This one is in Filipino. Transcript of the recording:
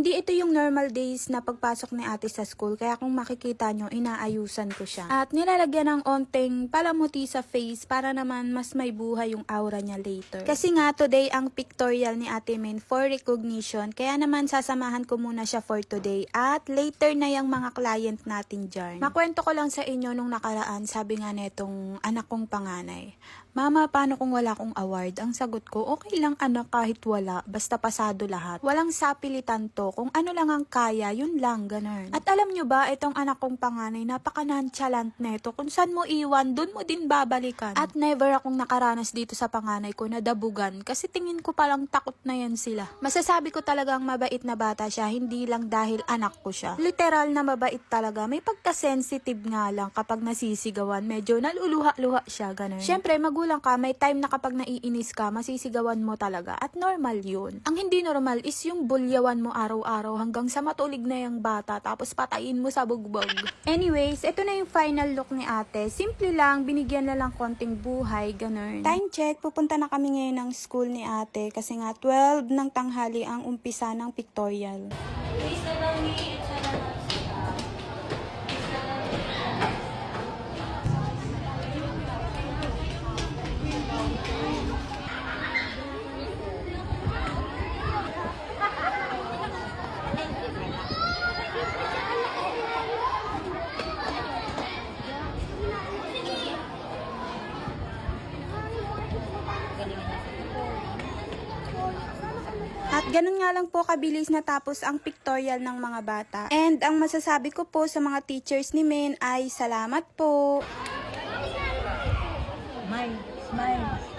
Hindi ito yung normal days na pagpasok ni ate sa school, kaya kung makikita nyo, inaayusan ko siya. At nilalagyan ng onting palamuti sa face para naman mas may buhay yung aura niya later. Kasi nga today ang pictorial ni ate Min for recognition, kaya naman sasamahan ko muna siya for today at later na yung mga client natin dyan. Makwento ko lang sa inyo nung nakaraan, sabi nga netong anak kong panganay, "Mama, paano kung wala akong award?" Ang sagot ko, "Okay lang anak kahit wala, basta pasado lahat. Walang sapilitan to, kung ano lang ang kaya, yun lang, ganun." At alam nyo ba, itong anak kong panganay, napaka-nonchalant neto. Kung saan mo iwan, dun mo din babalikan. At never akong nakaranas dito sa panganay ko na dabugan, kasi tingin ko palang takot na yan sila. Masasabi ko talagang mabait na bata siya, hindi lang dahil anak ko siya. Literal na mabait talaga, may pagka-sensitive nga lang kapag nasisigawan, medyo naluluha-luha siya, ganun. Syempre, magulang ka, may time na kapag naiinis ka, masisigawan mo talaga at normal yun. Ang hindi normal is yung bulyawan mo araw-araw hanggang sa matulig na yung bata tapos patayin mo sa bugbog. Anyways, ito na yung final look ni ate. Simple lang, binigyan na lang konting buhay, ganun. Time check, pupunta na kami ngayon ng school ni ate kasi nga 12 ng tanghali ang umpisa ng pictorial. At ganun nga lang po kabilis natapos ang pictorial ng mga bata. And ang masasabi ko po sa mga teachers ni Min ay salamat po. Smile, smile.